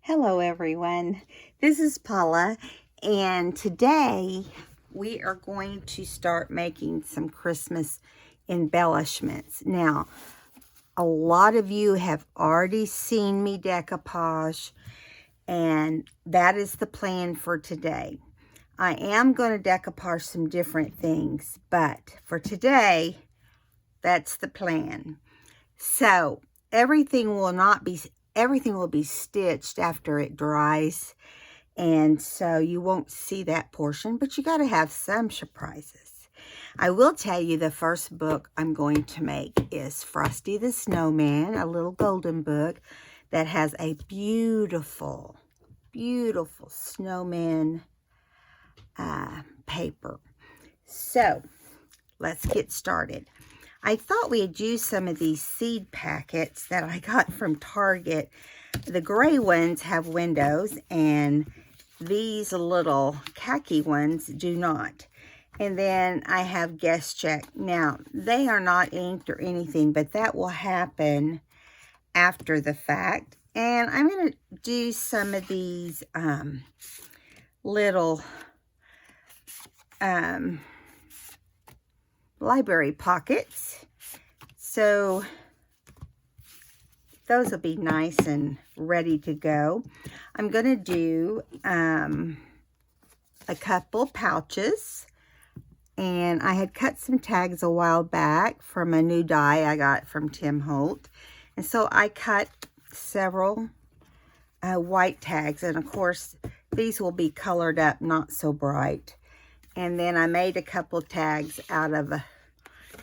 Hello everyone, this is Paula, and today we are going to start making some Christmas embellishments. Now, a lot of you have already seen me decoupage, and that is the plan for today. I am going to decoupage some different things, but for today, that's the plan. So everything will be stitched after it dries, and so you won't see that portion, but you got to have some surprises. I will tell you the first book I'm going to make is Frosty the Snowman, a little golden book that has a beautiful, beautiful snowman paper. So let's get started. I thought we'd use some of these seed packets that I got from Target. The gray ones have windows, and these little khaki ones do not. And then I have Guess Check. Now, they are not inked or anything, but that will happen after the fact. And I'm going to do some of these little library pockets. So those will be nice and ready to go. I'm going to do a couple pouches, and I had cut some tags a while back from a new die I got from Tim Holt, and so I cut several white tags, and of course these will be colored up, not so bright. And then I made a couple tags out of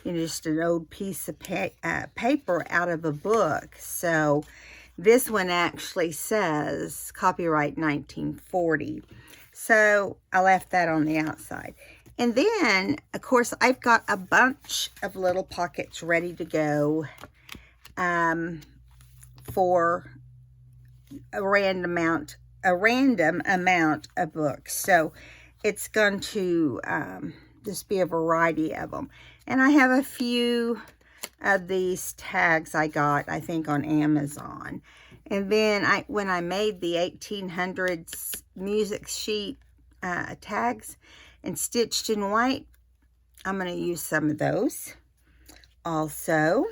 just an old piece of paper out of a book. So this one actually says copyright 1940. So I left that on the outside. And then, of course, I've got a bunch of little pockets ready to go for a random amount of books. So it's going to just be a variety of them. And I have a few of these tags I got, I think, on Amazon. And then when I made the 1800s music sheet tags and stitched in white, I'm going to use some of those also.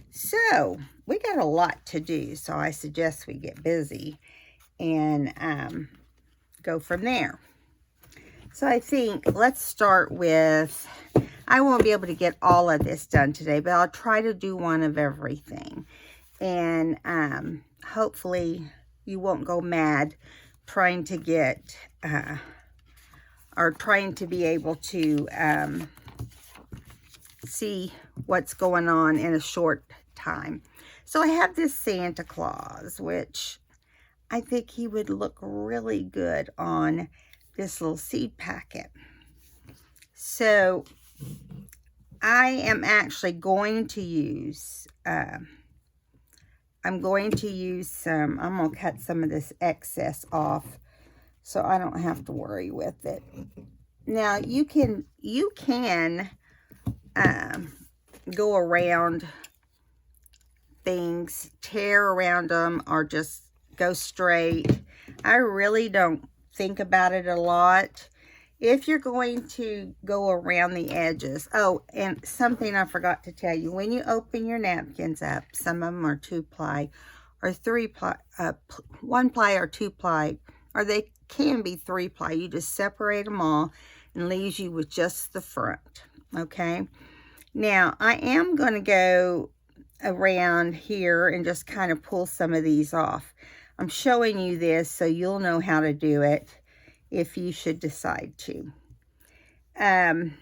So we got a lot to do, so I suggest we get busy and go from there. So I think let's start with, I won't be able to get all of this done today, but I'll try to do one of everything. And hopefully you won't go mad trying to get, or trying to be able to see what's going on in a short time. So I have this Santa Claus, which I think he would look really good on this little seed packet. So I am actually going to use, I'm going to cut some of this excess off so I don't have to worry with it. Now you can go around things, tear around them, or just go straight. I really don't think about it a lot. If you're going to go around the edges. Oh, and something I forgot to tell you. When you open your napkins up, some of them are 2-ply or 3-ply, 1-ply or 2-ply, or they can be 3-ply. You just separate them all and leaves you with just the front. Okay. Now, I am going to go around here and just kind of pull some of these off. I'm showing you this so you'll know how to do it if you should decide to. And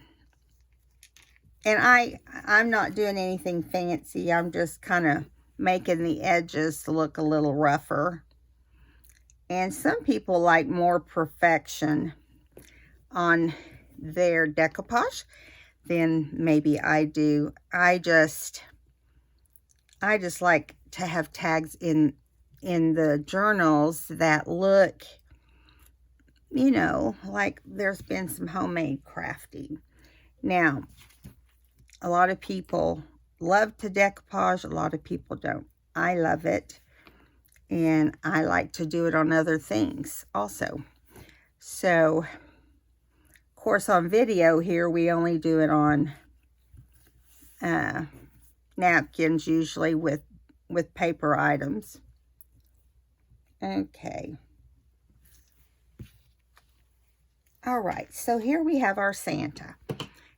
I'm not doing anything fancy. I'm just kind of making the edges look a little rougher. And some people like more perfection on their decoupage than maybe I do. I just like to have tags in the journals that look, you know, like there's been some homemade crafting. Now, a lot of people love to decoupage, a lot of people don't. I love it. And I like to do it on other things also. So, of course, on video here, we only do it on napkins, usually with paper items. Okay. All right, so here we have our Santa.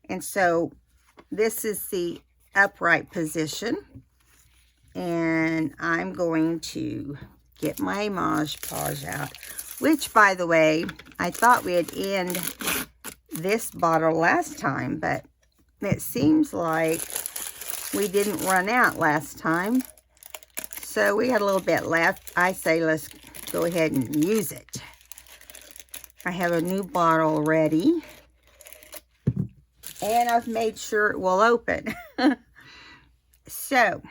And so this is the upright position. And I'm going to get my Mod Podge out, which, by the way, I thought we'd end this bottle last time, but it seems like we didn't run out last time. So we got a little bit left. I say let's go ahead and use it. I have a new bottle ready, and I've made sure it will open. So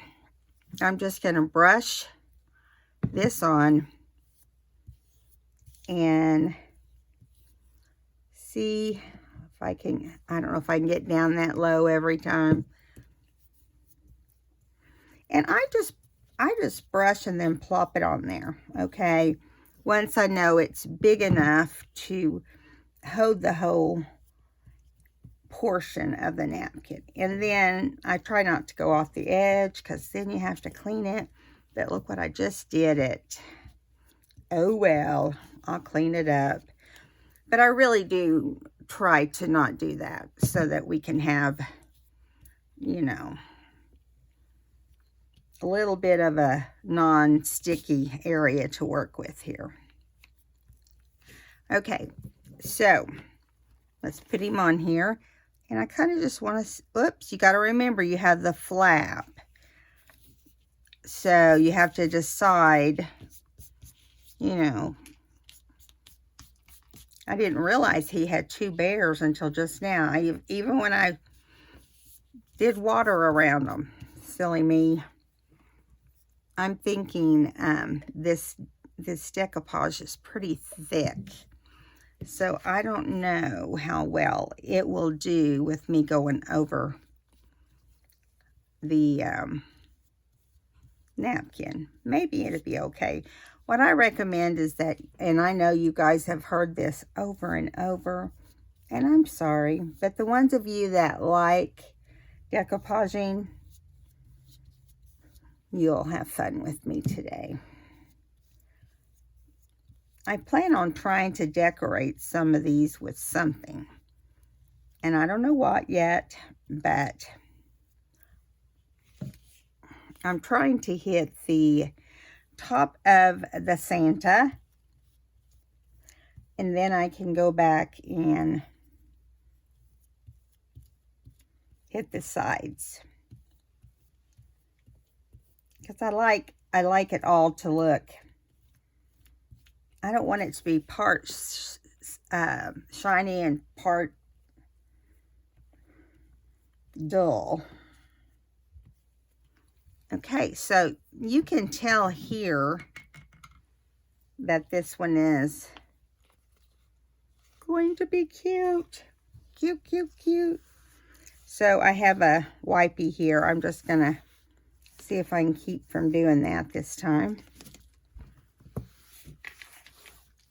I'm just going to brush this on and see if I can, I don't know if I can get down that low every time. And I just brush and then plop it on there, okay? Once I know it's big enough to hold the whole portion of the napkin. And then I try not to go off the edge, because then you have to clean it. But look what I just did it. Oh well, I'll clean it up. But I really do try to not do that, so that we can have, you know, a little bit of a non-sticky area to work with here. Okay, so let's put him on here. And I kind of just want to, oops, you got to remember you have the flap. So you have to decide, you know. I didn't realize he had two bears until just now. Even when I did water around them. Silly me. I'm thinking this decoupage is pretty thick. So I don't know how well it will do with me going over the napkin. Maybe it'll be okay. What I recommend is that, and I know you guys have heard this over and over, and I'm sorry, but the ones of you that like decoupaging, you'll have fun with me today. I plan on trying to decorate some of these with something. And I don't know what yet, but I'm trying to hit the top of the Santa. And then I can go back and hit the sides. Because I like it all to look. I don't want it to be part shiny and part dull. Okay, so you can tell here that this one is going to be cute. Cute, cute, cute. So I have a wipey here. I'm just going to see if I can keep from doing that this time.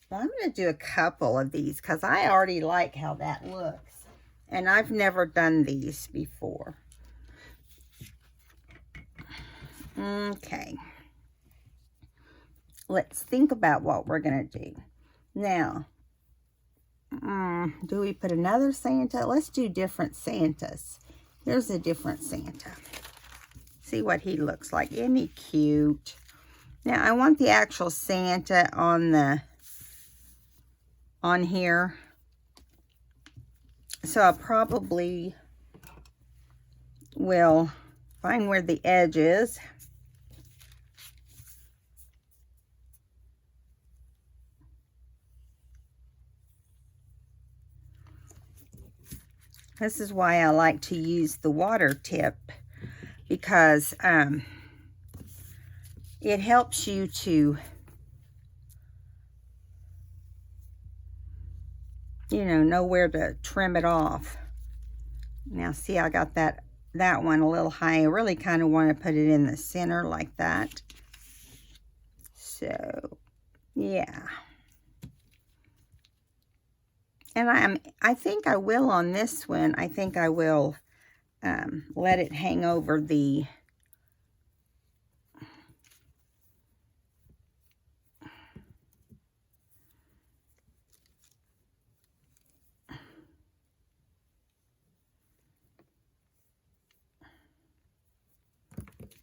Well, I'm going to do a couple of these because I already like how that looks. And I've never done these before. Okay. Let's think about what we're going to do. Now, do we put another Santa? Let's do different Santas. Here's a different Santa. See what he looks like. Isn't he cute? Now, I want the actual Santa on here. So I probably will find where the edge is. This is why I like to use the water tip, because it helps you to, you know where to trim it off. Now see, I got that one a little high. I really kind of want to put it in the center like that. So, yeah. And I think I will on this one. I think I will let it hang over the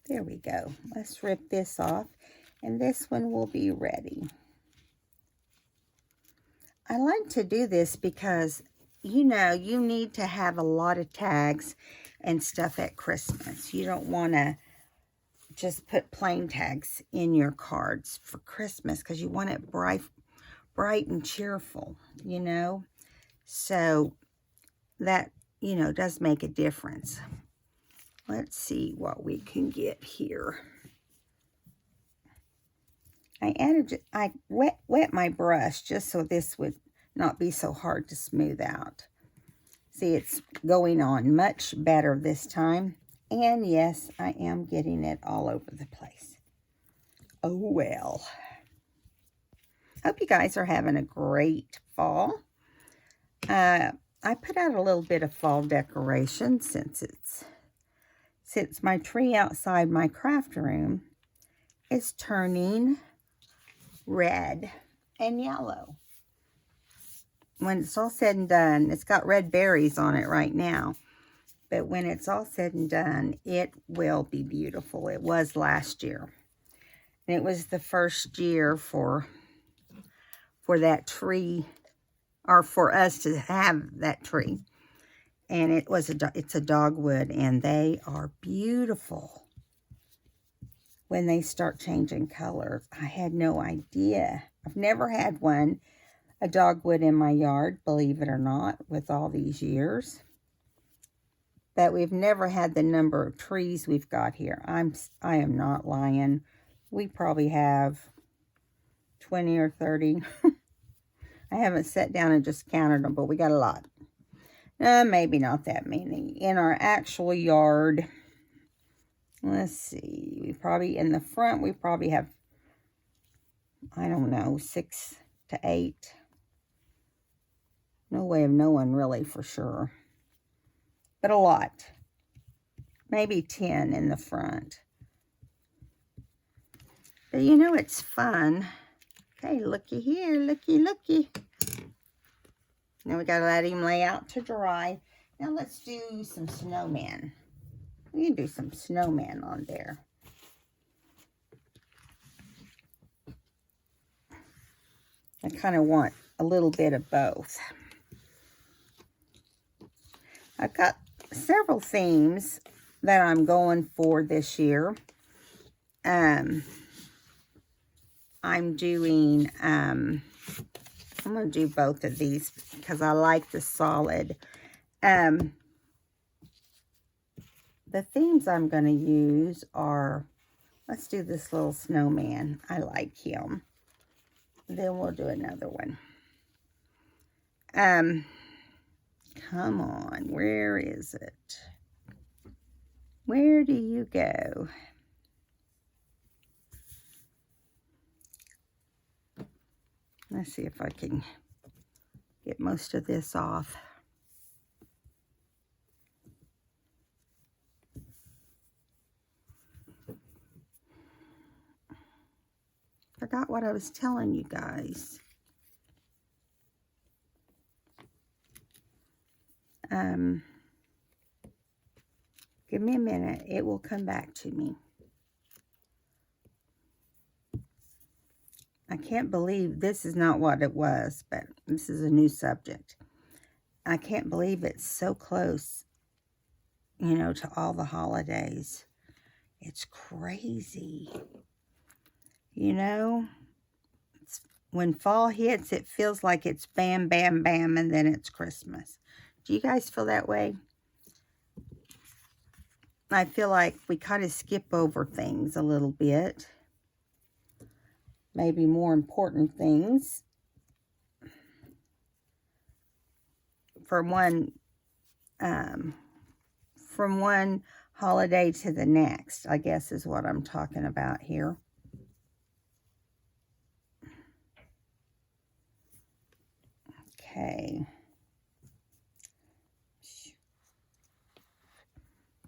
there we go. Let's rip this off, and this one will be ready. I like to do this because, you know, you need to have a lot of tags and stuff at Christmas. You don't want to just put plain tags in your cards for Christmas because you want it bright and cheerful, you know. So that, you know, does make a difference. Let's see what we can get here. I wet my brush just so this would not be so hard to smooth out. See, it's going on much better this time. And yes, I am getting it all over the place. Oh well. Hope you guys are having a great fall. I put out a little bit of fall decoration since my tree outside my craft room is turning red and yellow. When it's all said and done, it's got red berries on it right now. But when it's all said and done, it will be beautiful. It was last year. And it was the first year for that tree, or for us to have that tree. And it's a dogwood, and they are beautiful when they start changing colors. I had no idea. I've never had a dogwood in my yard, believe it or not, with all these years. But we've never had the number of trees we've got here. I am not lying. We probably have 20 or 30. I haven't sat down and just counted them, but we got a lot. Maybe not that many. In our actual yard, let's see, in the front, we probably have, I don't know, 6 to 8. No way of knowing really for sure. But a lot. Maybe 10 in the front. But you know, it's fun. Okay, looky here, looky. Now we gotta let him lay out to dry. Now let's do some snowman. We can do some snowman on there. I kind of want a little bit of both. I've got several themes that I'm going for this year. I'm doing, I'm going to do both of these because I like the solid. The themes I'm going to use are, let's do this little snowman. I like him. Then we'll do another one. Come on, where is it? Where do you go? Let's see if I can get most of this off. Forgot what I was telling you guys. Give me a minute. It will come back to me. I can't believe this is not what it was, but this is a new subject. I can't believe it's so close, you know, to all the holidays. It's crazy. You know, when fall hits, it feels like it's bam, bam, bam, and then it's Christmas. Do you guys feel that way? I feel like we kind of skip over things a little bit. Maybe more important things. From one holiday to the next, I guess is what I'm talking about here. Okay.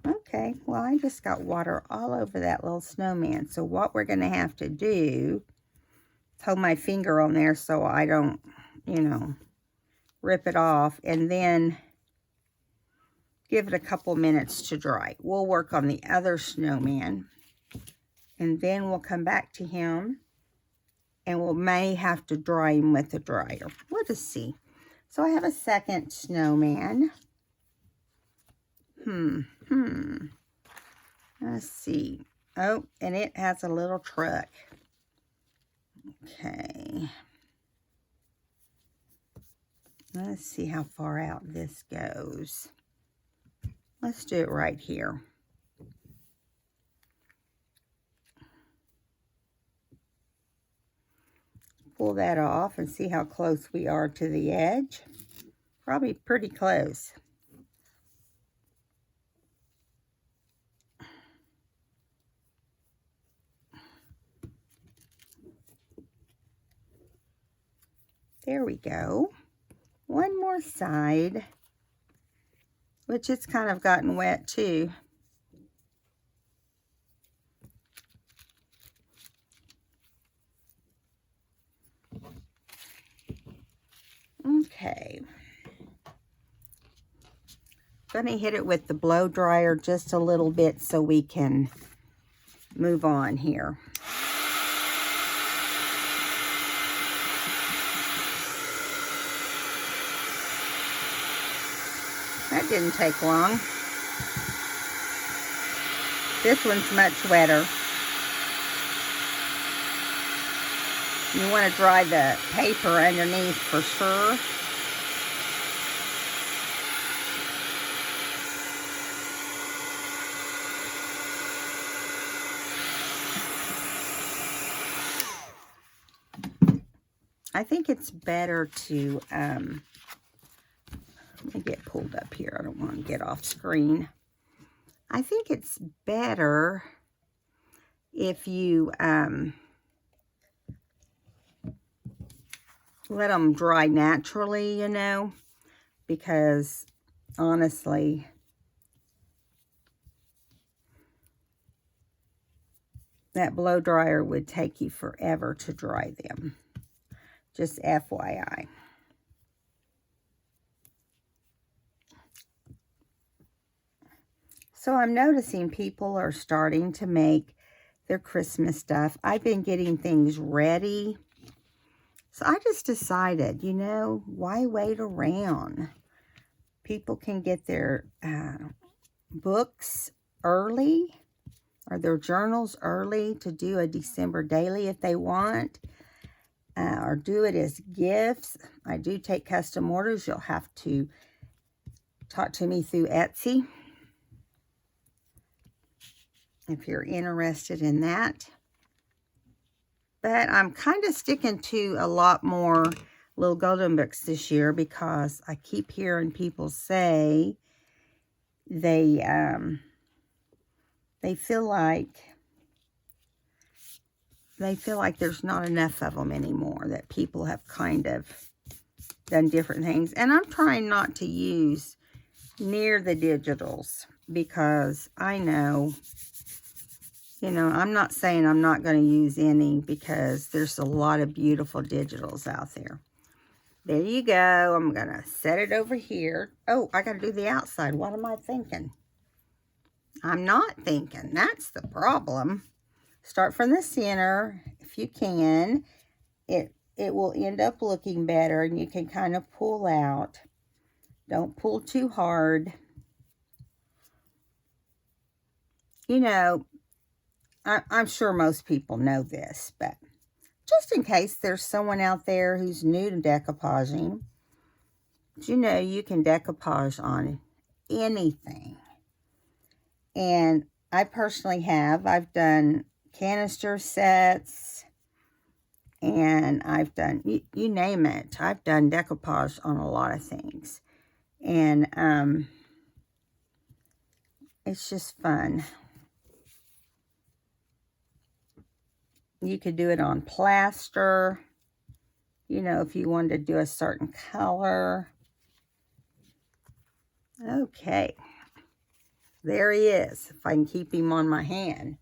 Okay, well, I just got water all over that little snowman. So what we're going to have to do is hold my finger on there so I don't, you know, rip it off. And then give it a couple minutes to dry. We'll work on the other snowman. And then we'll come back to him. And we may have to dry him with a dryer. We'll just see. So I have a second snowman. Let's see. Oh, and it has a little truck. Okay. Let's see how far out this goes. Let's do it right here. Pull that off and see how close we are to the edge. Probably pretty close. There we go. One more side, which it's kind of gotten wet too. Okay. Going to hit it with the blow dryer just a little bit so we can move on here. That didn't take long. This one's much wetter. You want to dry the paper underneath for sure. I think it's better to, let me get pulled up here. I don't want to get off screen. I think it's better if you let them dry naturally, you know, because honestly, that blow dryer would take you forever to dry them. Just FYI. So I'm noticing people are starting to make their Christmas stuff. I've been getting things ready. So I just decided, you know, why wait around? People can get their books early or their journals early to do a December daily if they want. Or do it as gifts. I do take custom orders. You'll have to talk to me through Etsy if you're interested in that. But I'm kind of sticking to a lot more little golden books this year because I keep hearing people say they feel like there's not enough of them anymore, that people have kind of done different things. And I'm trying not to use near the digitals because I know, you know, I'm not saying I'm not going to use any because there's a lot of beautiful digitals out there. There you go. I'm going to set it over here. Oh, I got to do the outside. What am I thinking? I'm not thinking. That's the problem. Start from the center if you can. It will end up looking better and you can kind of pull out. Don't pull too hard. You know, I'm sure most people know this, but just in case there's someone out there who's new to decoupaging, you know, you can decoupage on anything. And I personally have. I've done canister sets, and I've done, you name it. I've done decoupage on a lot of things. And it's just fun. You could do it on plaster. you know, if you wanted to do a certain color. Okay. There he is, if I can keep him on my hand.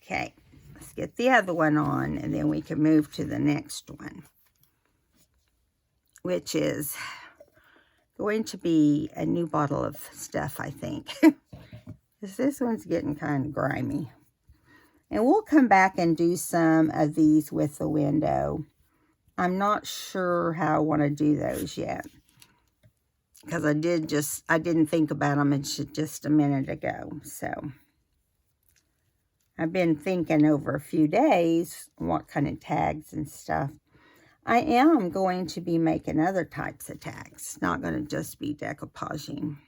Okay, let's get the other one on, and then we can move to the next one, which is going to be a new bottle of stuff, I think. Because this one's getting kind of grimy. And we'll come back and do some of these with the window. I'm not sure how I want to do those yet. Because I didn't think about them just a minute ago. So I've been thinking over a few days what kind of tags and stuff. I am going to be making other types of tags. Not going to just be decoupaging.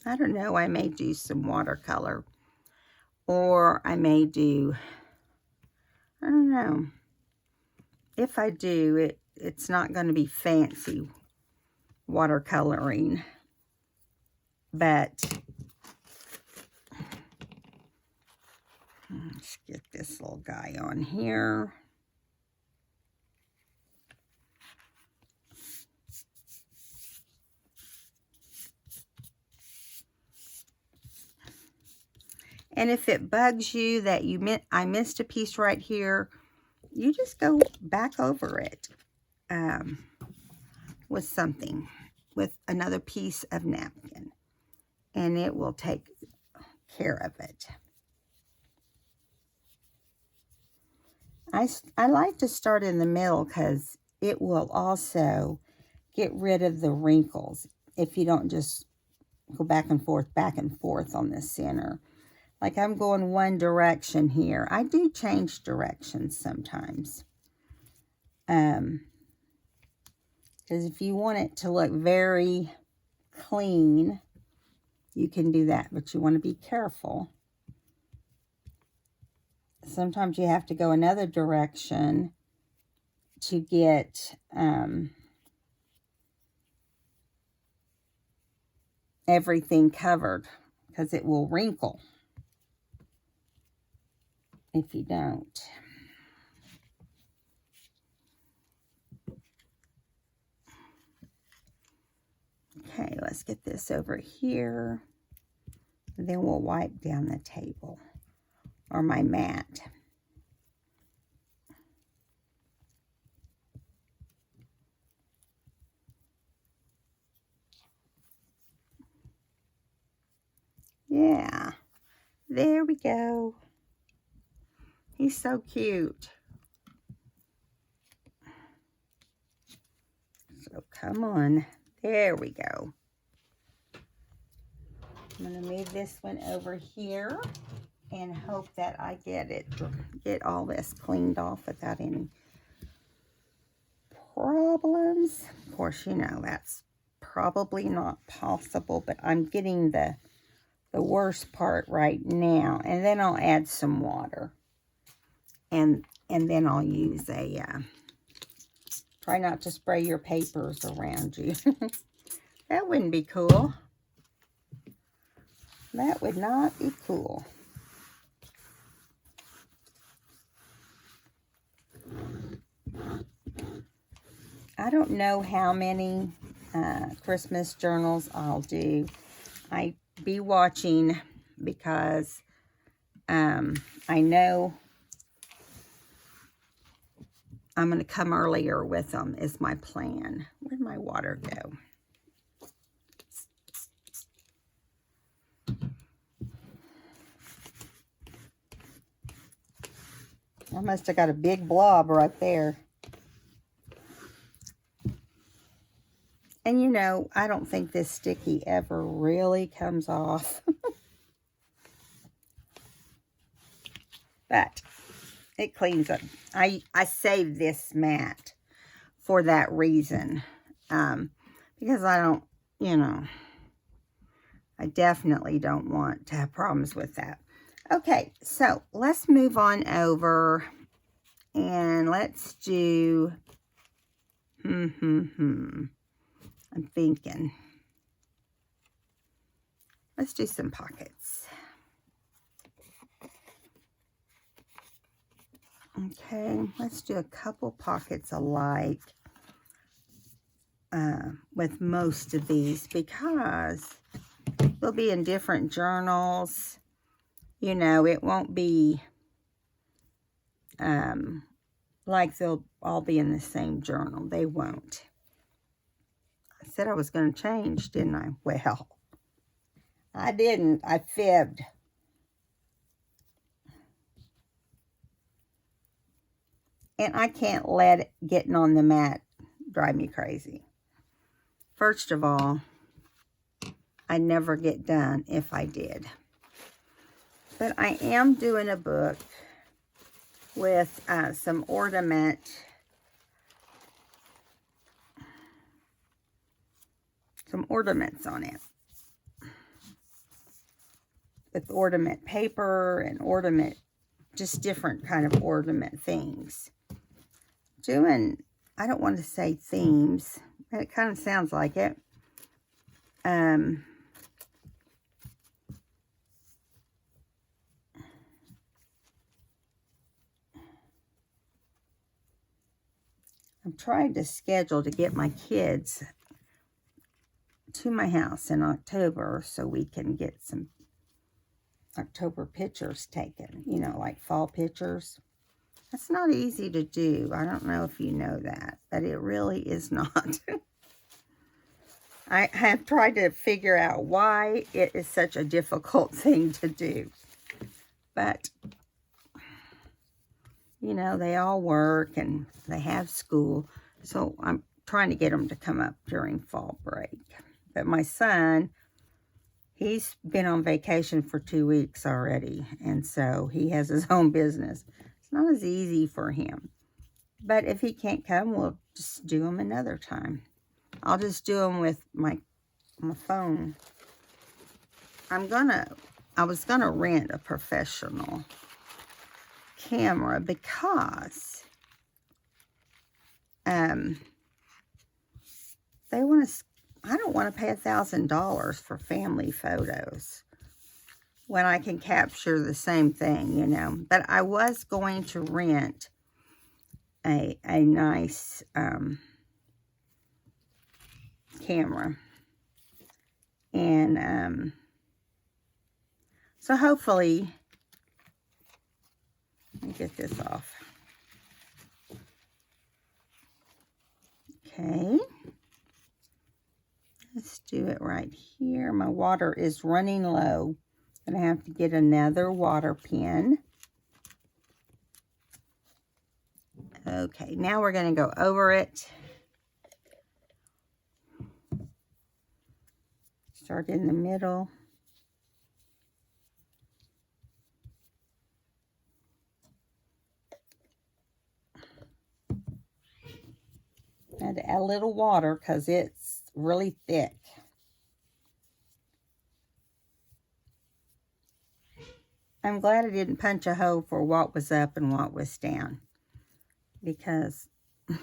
I don't know, I may do some watercolor. Or I may do, I don't know. If I do, it's not going to be fancy watercoloring. But let's get this little guy on here. And if it bugs you that I missed a piece right here, you just go back over it with something, with another piece of napkin, and it will take care of it. I like to start in the middle because it will also get rid of the wrinkles if you don't just go back and forth on the center. Like I'm going one direction here. I do change directions sometimes. Because if you want it to look very clean, you can do that. But you want to be careful. Sometimes you have to go another direction to get everything covered. Because it will wrinkle if you don't. Okay, let's get this over here. And then we'll wipe down the table or my mat. Yeah, there we go. He's so cute. So come on. There we go. I'm going to move this one over here and hope that I get all this cleaned off without any problems. Of course, you know, that's probably not possible, but I'm getting the worst part right now. And then I'll add some water. And then I'll use try not to spray your papers around you. That wouldn't be cool. That would not be cool. I don't know how many Christmas journals I'll do. I be watching because I know I'm going to come earlier with them is my plan. Where'd my water go? I must have got a big blob right there. And you know, I don't think this sticky ever really comes off. But it cleans up. I saved this mat for that reason. Because I don't, you know, I definitely don't want to have problems with that. Okay, so let's move on over and let's do, I'm thinking. let's do some pockets. Okay, let's do a couple pockets alike with most of these, because they'll be in different journals. You know, it won't be like they'll all be in the same journal. They won't. I said I was going to change, didn't I? Well, I didn't. I fibbed. And I can't let getting on the mat drive me crazy. First of all, I never get done if I did. But I am doing a book with some ornaments on it. With ornament paper and ornament, just different kind of ornament things. Doing, I don't want to say themes, but it kind of sounds like it. I'm trying to schedule to get my kids to my house in October so we can get some October pictures taken, you know, like fall pictures. That's not easy to do. I don't know if you know that, but it really is not. I have tried to figure out why it is such a difficult thing to do. But, you know, they all work and they have school. So I'm trying to get them to come up during fall break. But my son, he's been on vacation for 2 weeks already. And so he has his own business. It's not as easy for him. But if he can't come, we'll just do them another time. I'll just do them with my phone. I was gonna rent a professional camera because they want to. I don't want to pay $1,000 for family photos when I can capture the same thing, you know. But I was going to rent a nice camera, and so hopefully, let me get this off. Okay, let's do it right here. My water is running low. I'm gonna have to get another water pen. Okay, now we're gonna go over it. Start in the middle. Had to add a little water because it's really thick. I'm glad I didn't punch a hole for what was up and what was down, because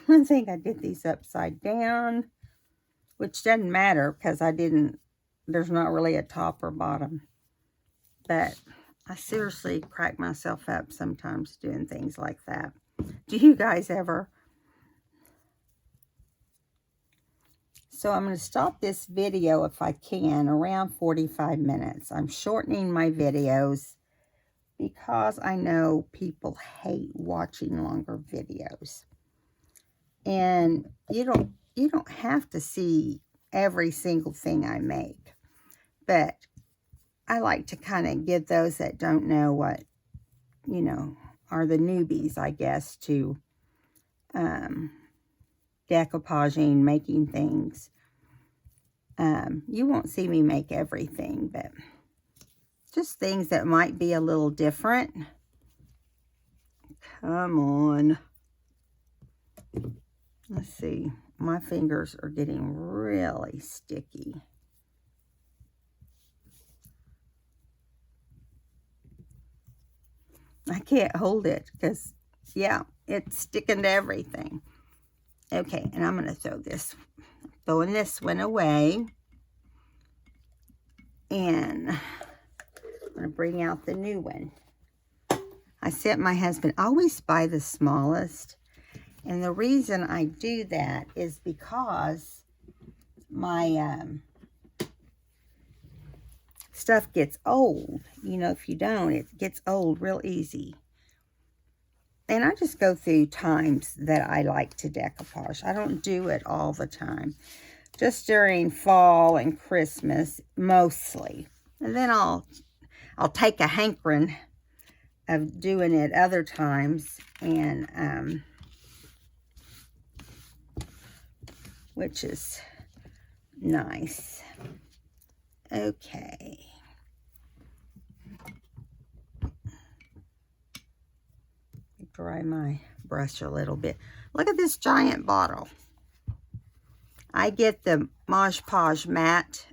I think I did these upside down, which doesn't matter because there's not really a top or bottom. But I seriously crack myself up sometimes doing things like that. Do you guys ever? So I'm going to stop this video if I can around 45 minutes. I'm shortening my videos because I know people hate watching longer videos. And you don't have to see every single thing I make. But I like to kind of give those that don't know what, you know, are the newbies, I guess, to decoupaging, making things. You won't see me make everything, but just things that might be a little different. Come on. Let's see. My fingers are getting really sticky. I can't hold it because, yeah, it's sticking to everything. Okay, and I'm going to throwing this one away. And I'm going to bring out the new one. I sent my husband, always buy the smallest. And the reason I do that is because my stuff gets old. You know, if you don't, it gets old real easy. And I just go through times that I like to decoupage. I don't do it all the time. Just during fall and Christmas, mostly. And then I'll take a hankering of doing it other times, and which is nice. Okay. Dry my brush a little bit. Look at this giant bottle. I get the Mod Podge matte.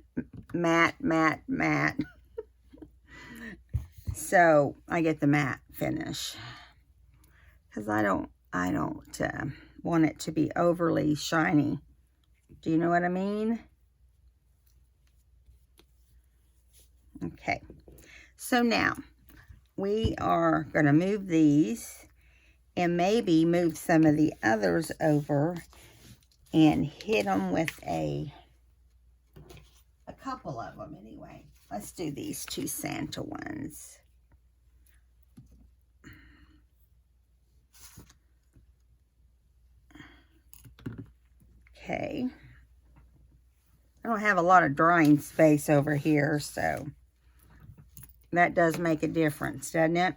So I get the matte finish because I don't want it to be overly shiny. Do you know what I mean? Okay, so now we are going to move these and maybe move some of the others over and hit them with a couple of them anyway. Let's do these two Santa ones. Okay. I don't have a lot of drying space over here, so that does make a difference, doesn't it?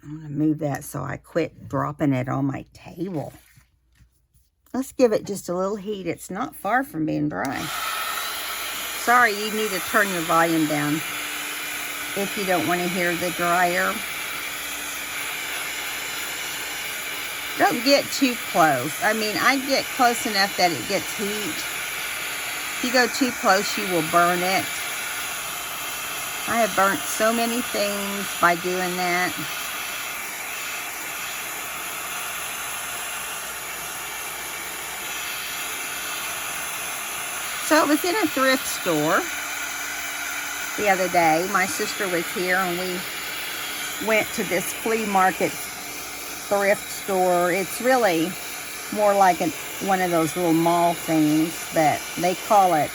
I'm going to move that so I quit dropping it on my table. Let's give it just a little heat. It's not far from being dry. Sorry, you need to turn your volume down if you don't want to hear the dryer. Don't get too close. I mean, I get close enough that it gets heat. If you go too close, you will burn it. I have burnt so many things by doing that. So I was in a thrift store the other day. My sister was here and we went to this flea market thrift store. It's really more like one of those little mall things, but they call it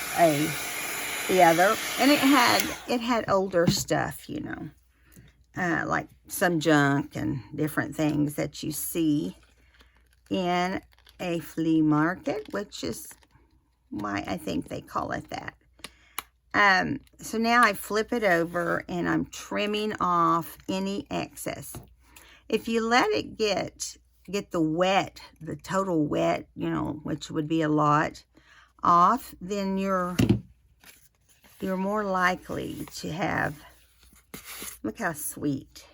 the other. And it had older stuff, you know, like some junk and different things that you see in a flea market, which is why I think they call it that. So now I flip it over and I'm trimming off any excess. If you let it get the total wet, you know, which would be a lot, off, then you're more likely to have, look how sweet.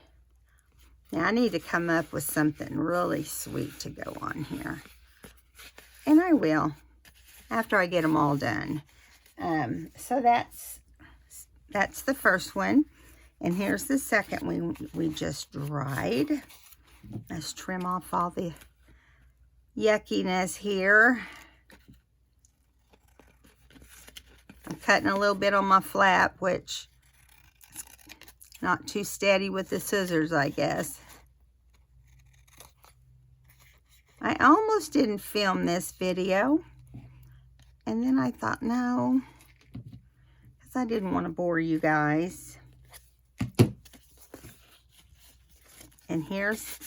Now I need to come up with something really sweet to go on here. And I will, after I get them all done. So that's the first one. And here's the second one we just dried. Let's trim off all the yuckiness here. I'm cutting a little bit on my flap, which is not too steady with the scissors, I guess. I almost didn't film this video. And then I thought, no, because I didn't want to bore you guys. And here's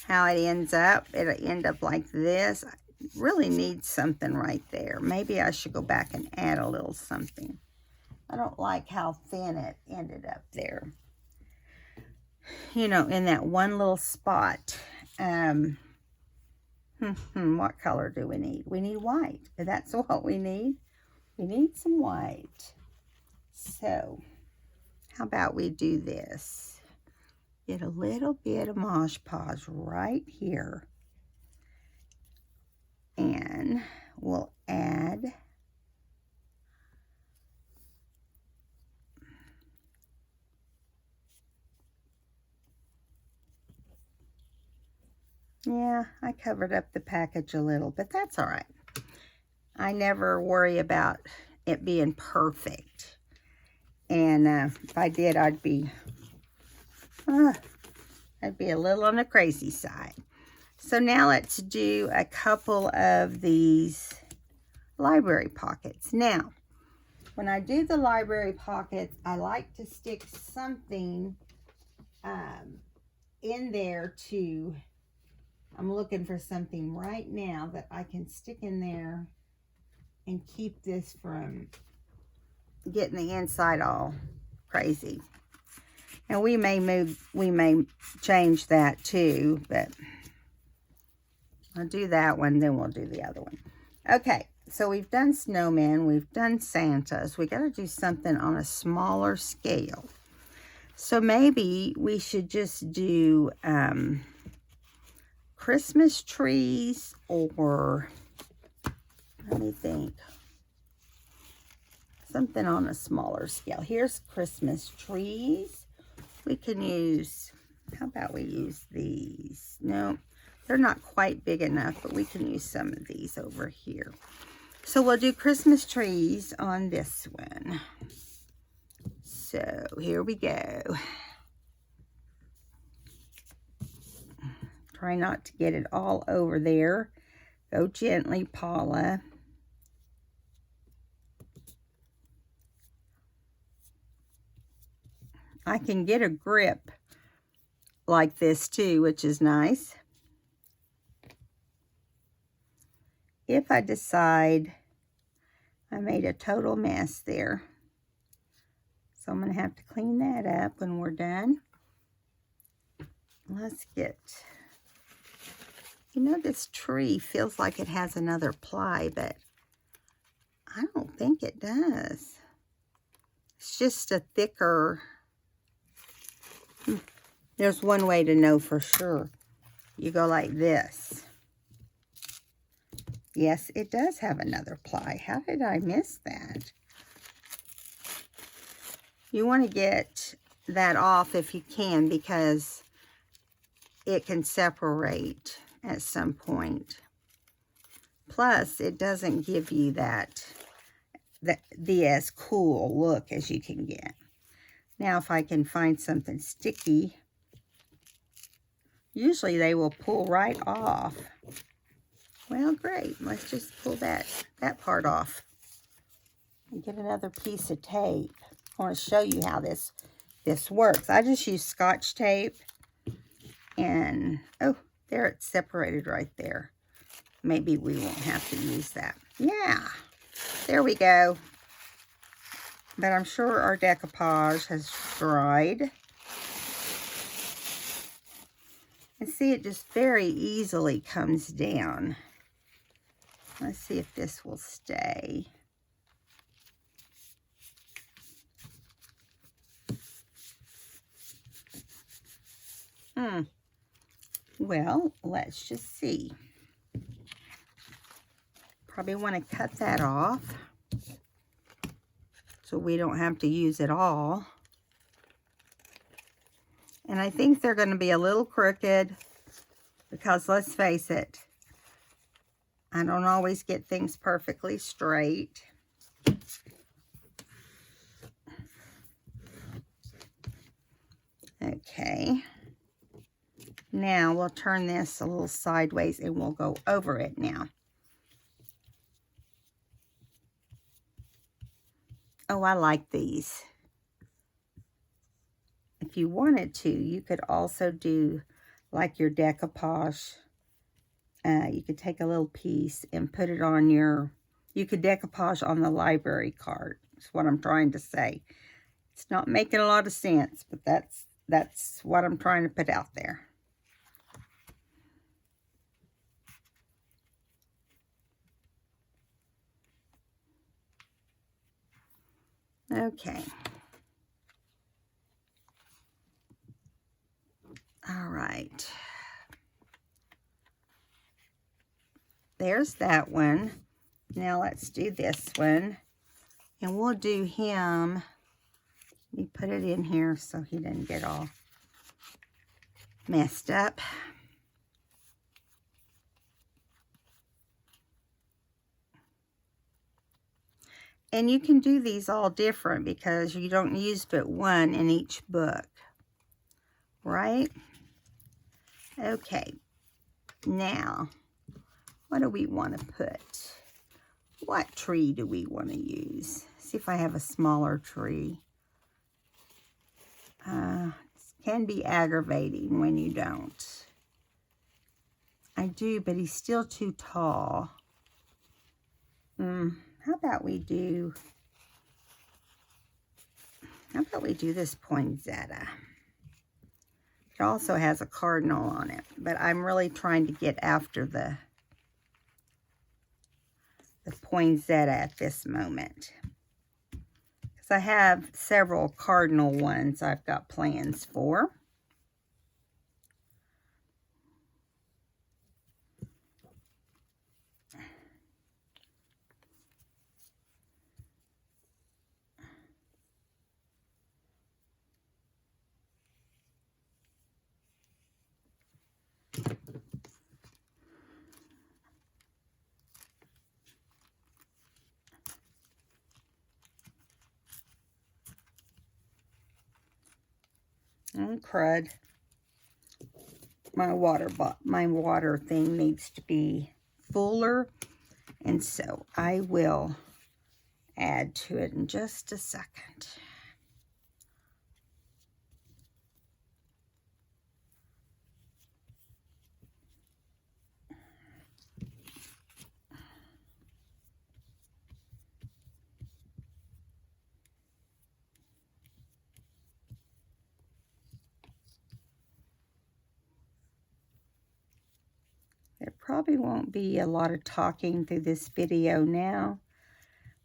how it ends up. It'll end up like this. I really need something right there. Maybe I should go back and add a little something. I don't like how thin it ended up there. You know, in that one little spot. What color do we need? We need white. That's what we need. We need some white. So, how about we do this? Get a little bit of Mod Podge right here. And we'll add yeah, I covered up the package a little, but that's all right. I never worry about it being perfect. And if I did, I'd be a little on the crazy side. So now let's do a couple of these library pockets. Now, when I do the library pockets, I like to stick something in there to, I'm looking for something right now that I can stick in there and keep this from getting the inside all crazy. And we may change that too, but I'll do that one, then we'll do the other one. Okay, so we've done snowmen, we've done Santas. We got to do something on a smaller scale. So maybe we should just do Christmas trees, or let me think, something on a smaller scale. Here's Christmas trees. We can use, how about we use these? No, they're not quite big enough, but we can use some of these over here. So we'll do Christmas trees on this one. So here we go. Try not to get it all over there. Go gently, Paula. I can get a grip like this too, which is nice. If I decide I made a total mess there, so I'm going to have to clean that up when we're done. Let's get, you know, this tree feels like it has another ply, but I don't think it does. It's just a thicker, there's one way to know for sure. You go like this. Yes, it does have another ply. How did I miss that? You want to get that off if you can, because it can separate at some point. Plus, it doesn't give you the as cool look as you can get. Now, if I can find something sticky, usually they will pull right off. Well, great. Let's just pull that part off and get another piece of tape. I want to show you how this works. I just use Scotch tape, and oh, there, it's separated right there. Maybe we won't have to use that. Yeah, there we go. But I'm sure our decoupage has dried. And see, it just very easily comes down. Let's see if this will stay. Well, let's just see. Probably want to cut that off so we don't have to use it all. And I think they're going to be a little crooked because, let's face it, I don't always get things perfectly straight. Okay. Now we'll turn this a little sideways and we'll go over it now. Oh, I like these. If you wanted to, you could also do like your decoupage. You could take a little piece and put it on your, you could decoupage on the library card. That's what I'm trying to say. It's not making a lot of sense, but that's what I'm trying to put out there. Okay. All right. There's that one. Now let's do this one. And we'll do him. Let me put it in here so he doesn't get all messed up. And you can do these all different because you don't use but one in each book, right? Okay, now, what do we want to put? What tree do we want to use? See if I have a smaller tree. It can be aggravating when you don't. I do, but he's still too tall. How about we do this poinsettia? It also has a cardinal on it, but I'm really trying to get after the poinsettia at this moment. Because I have several cardinal ones I've got plans for. Oh, crud. My water thing needs to be fuller, and so I will add to it in just a second. There probably won't be a lot of talking through this video now.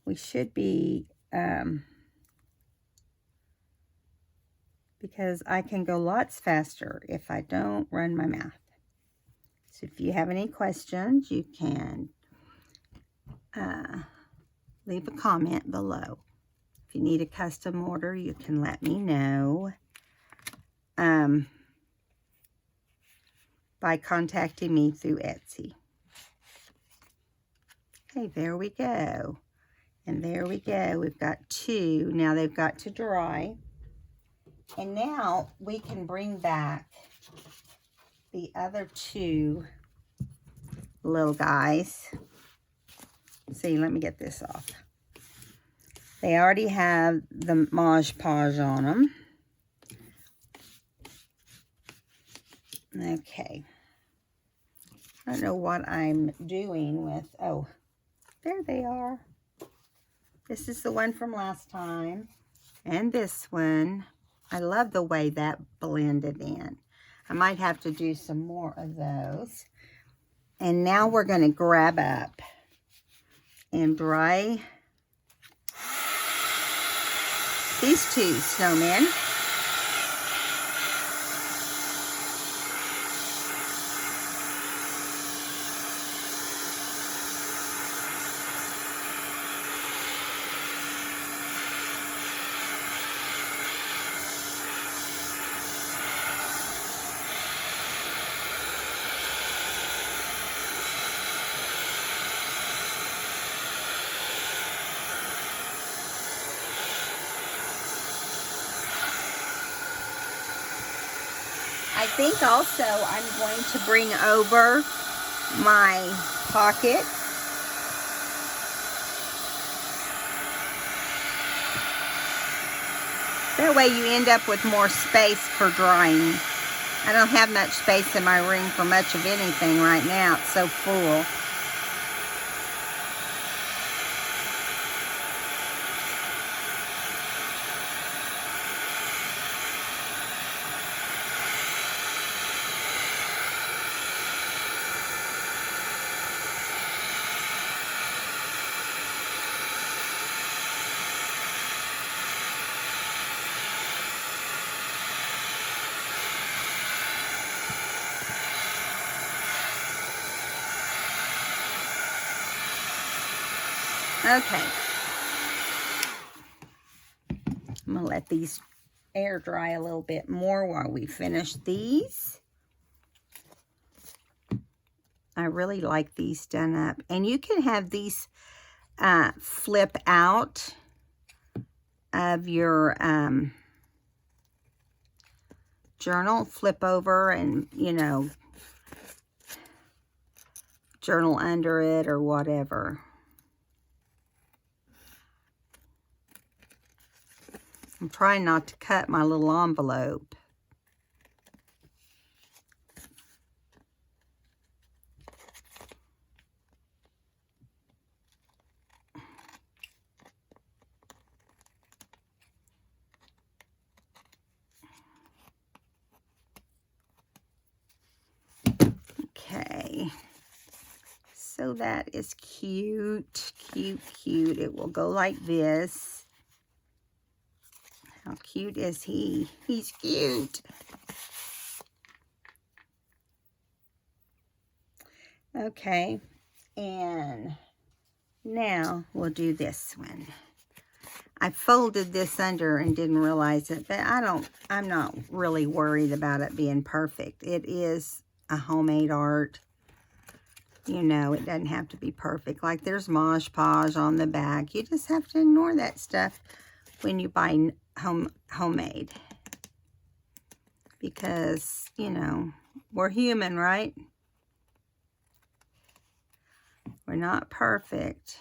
We should be, because I can go lots faster if I don't run my mouth. So if you have any questions, you can leave a comment below. If you need a custom order, you can let me know by contacting me through Etsy. Okay, there we go. And there we go. We've got two. Now they've got to dry. And now we can bring back the other two little guys. See, let me get this off. They already have the Mod Podge on them. Okay. I don't know what I'm doing with, oh, there they are. This is the one from last time. And this one. I love the way that blended in. I might have to do some more of those. And now we're going to grab up and dry these two snowmen. I think also I'm going to bring over my pocket. That way you end up with more space for drying. I don't have much space in my room for much of anything right now. It's so full. Okay. I'm going to let these air dry a little bit more while we finish these. I really like these done up. And you can have these flip out of your journal, flip over and, you know, journal under it or whatever. I'm trying not to cut my little envelope. Okay, so that is cute, cute, cute. It will go like this. How cute is he? He's cute. Okay, and now we'll do this one. I folded this under and didn't realize it, but I'm not really worried about it being perfect. It is a homemade art. You know, it doesn't have to be perfect. Like there's Mosh Podge on the back. You just have to ignore that stuff when you buy homemade. Because, you know, we're human, right? We're not perfect.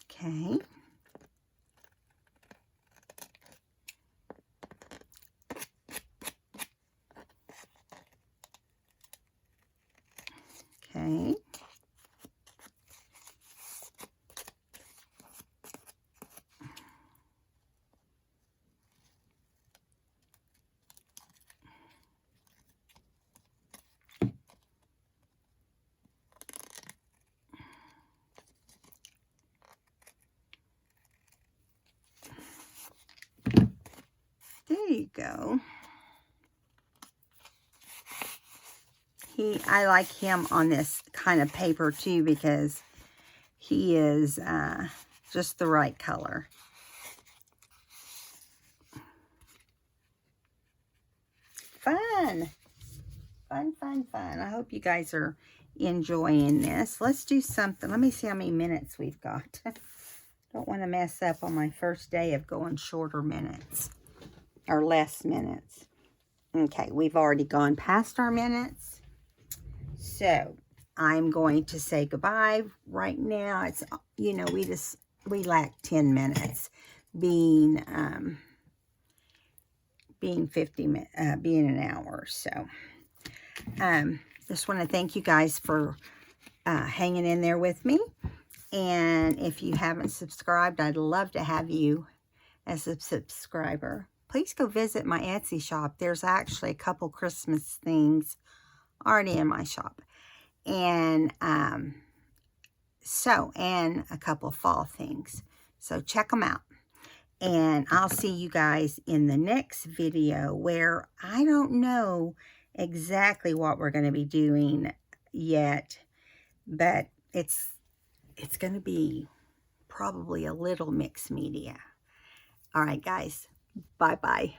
Okay. Okay. There you go. I like him on this kind of paper too because he is just the right color. Fun. Fun, fun, fun. I hope you guys are enjoying this. Let's do something. Let me see how many minutes we've got. Don't want to mess up on my first day of going shorter minutes. Or less minutes. Okay, we've already gone past our minutes. So, I'm going to say goodbye right now. It's, you know, we lack 10 minutes being 50 minutes, being an hour. So, just want to thank you guys for hanging in there with me. And if you haven't subscribed, I'd love to have you as a subscriber. Please go visit my Etsy shop. There's actually a couple Christmas things already in my shop. And and a couple fall things. So check them out. And I'll see you guys in the next video where I don't know exactly what we're going to be doing yet, but it's going to be probably a little mixed media. All right, guys. Bye-bye.